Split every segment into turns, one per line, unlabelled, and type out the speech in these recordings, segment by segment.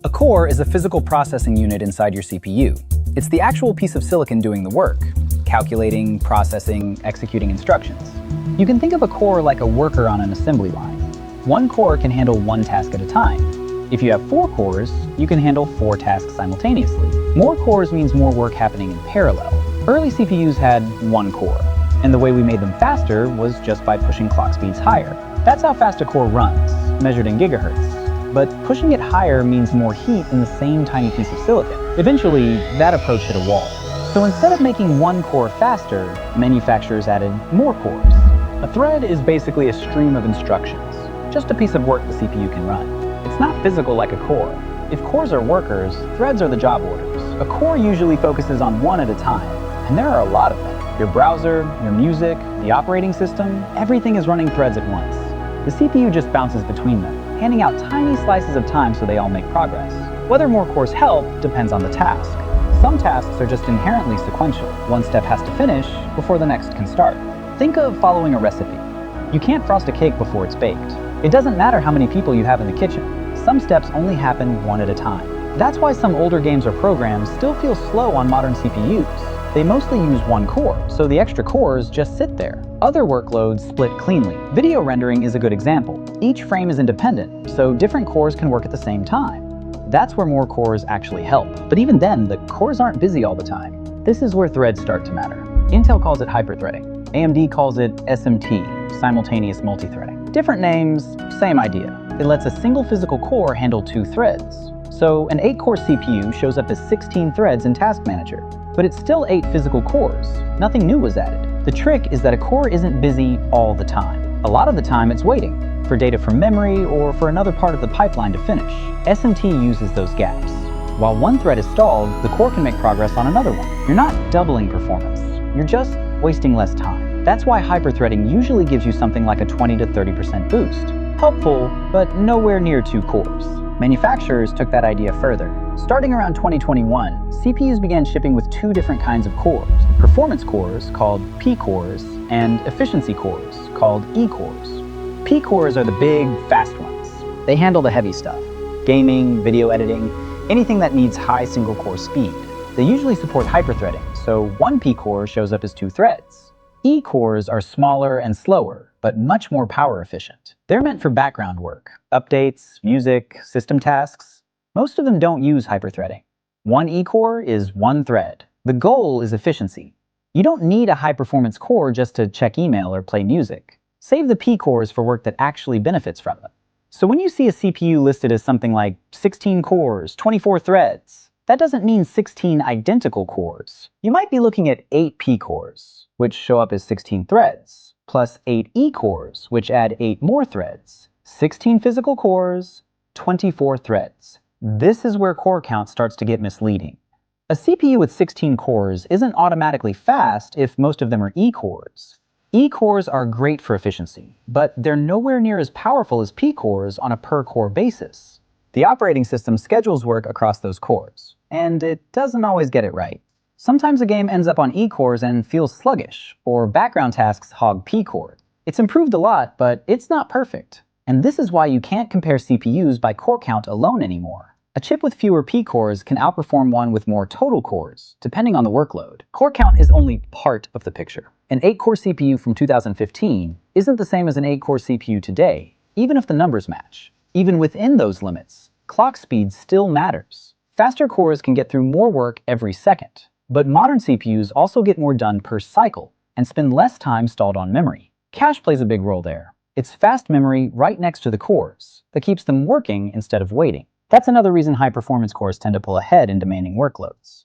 A core is a physical processing unit inside your CPU. It's the actual piece of silicon doing the work, calculating, processing, executing instructions. You can think of a core like a worker on an assembly line. One core can handle one task at a time. If you have 4 cores, you can handle 4 tasks simultaneously. More cores means more work happening in parallel. Early CPUs had 1 core, and the way we made them faster was just by pushing clock speeds higher. That's how fast a core runs, measured in gigahertz. But pushing it higher means more heat in the same tiny piece of silicon. Eventually, that approach hit a wall. So instead of making 1 core faster, manufacturers added more cores. A thread is basically a stream of instructions, just a piece of work the CPU can run. It's not physical like a core. If cores are workers, threads are the job orders. A core usually focuses on one at a time, and there are a lot of them. Your browser, your music, the operating system, everything is running threads at once. The CPU just bounces between them, handing out tiny slices of time so they all make progress. Whether more cores help depends on the task. Some tasks are just inherently sequential. One step has to finish before the next can start. Think of following a recipe. You can't frost a cake before it's baked. It doesn't matter how many people you have in the kitchen. Some steps only happen one at a time. That's why some older games or programs still feel slow on modern CPUs. They mostly use 1 core, so the extra cores just sit there. Other workloads split cleanly. Video rendering is a good example. Each frame is independent, so different cores can work at the same time. That's where more cores actually help. But even then, the cores aren't busy all the time. This is where threads start to matter. Intel calls it hyperthreading. AMD calls it SMT, simultaneous multithreading. Different names, same idea. It lets a single physical core handle 2 threads. So an 8-core CPU shows up as 16 threads in Task Manager. But it's still 8 physical cores. Nothing new was added. The trick is that a core isn't busy all the time. A lot of the time it's waiting for data from memory or for another part of the pipeline to finish. SMT uses those gaps. While one thread is stalled, the core can make progress on another one. You're not doubling performance. You're just wasting less time. That's why hyperthreading usually gives you something like a 20 to 30% boost. Helpful, but nowhere near 2 cores. Manufacturers took that idea further. Starting around 2021, CPUs began shipping with 2 different kinds of cores. Performance cores, called P cores, and efficiency cores, called E cores. P cores are the big, fast ones. They handle the heavy stuff: gaming, video editing, anything that needs high single-core speed. They usually support hyperthreading, so 1 P core shows up as 2 threads. E cores are smaller and slower, but much more power efficient. They're meant for background work, updates, music, system tasks. Most of them don't use hyperthreading. 1 E core is 1 thread. The goal is efficiency. You don't need a high-performance core just to check email or play music. Save the P cores for work that actually benefits from them. So when you see a CPU listed as something like 16 cores, 24 threads, that doesn't mean 16 identical cores. You might be looking at 8 P cores, which show up as 16 threads, plus 8 E cores, which add 8 more threads. 16 physical cores, 24 threads. This is where core count starts to get misleading. A CPU with 16 cores isn't automatically fast if most of them are E cores. E cores are great for efficiency, but they're nowhere near as powerful as P cores on a per-core basis. The operating system schedules work across those cores, and it doesn't always get it right. Sometimes a game ends up on E cores and feels sluggish, or background tasks hog P cores. It's improved a lot, but it's not perfect. And this is why you can't compare CPUs by core count alone anymore. A chip with fewer P cores can outperform one with more total cores, depending on the workload. Core count is only part of the picture. An 8-core CPU from 2015 isn't the same as an 8-core CPU today, even if the numbers match. Even within those limits, clock speed still matters. Faster cores can get through more work every second, but modern CPUs also get more done per cycle and spend less time stalled on memory. Cache plays a big role there. It's fast memory right next to the cores that keeps them working instead of waiting. That's another reason high-performance cores tend to pull ahead in demanding workloads.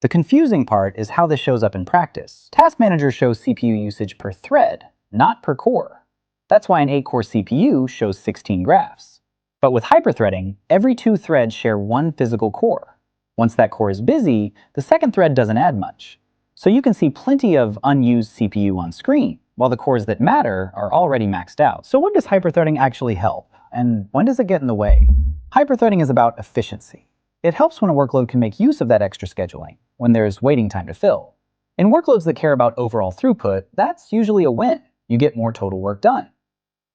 The confusing part is how this shows up in practice. Task Manager shows CPU usage per thread, not per core. That's why an 8-core CPU shows 16 graphs. But with hyperthreading, every 2 threads share 1 physical core. Once that core is busy, the second thread doesn't add much. So you can see plenty of unused CPU on screen, while the cores that matter are already maxed out. So when does hyperthreading actually help? And when does it get in the way? Hyperthreading is about efficiency. It helps when a workload can make use of that extra scheduling, when there's waiting time to fill. In workloads that care about overall throughput, that's usually a win. You get more total work done.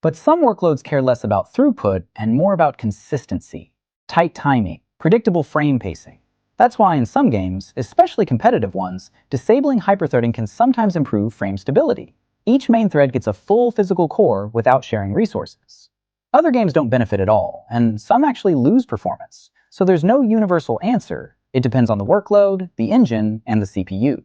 But some workloads care less about throughput and more about consistency, tight timing, predictable frame pacing. That's why in some games, especially competitive ones, disabling hyperthreading can sometimes improve frame stability. Each main thread gets a full physical core without sharing resources. Other games don't benefit at all, and some actually lose performance. So there's no universal answer. It depends on the workload, the engine, and the CPU.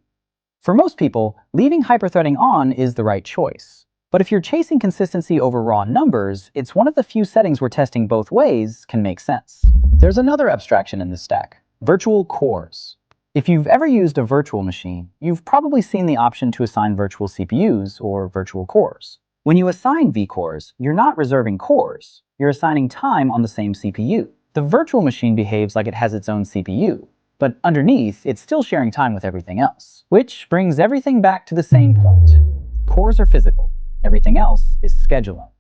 For most people, leaving hyperthreading on is the right choice. But if you're chasing consistency over raw numbers, it's one of the few settings where testing both ways can make sense. There's another abstraction in this stack: virtual cores. If you've ever used a virtual machine, you've probably seen the option to assign virtual CPUs or virtual cores. When you assign vCores, you're not reserving cores, you're assigning time on the same CPU. The virtual machine behaves like it has its own CPU, but underneath, it's still sharing time with everything else. Which brings everything back to the same point. Cores are physical, everything else is scheduling.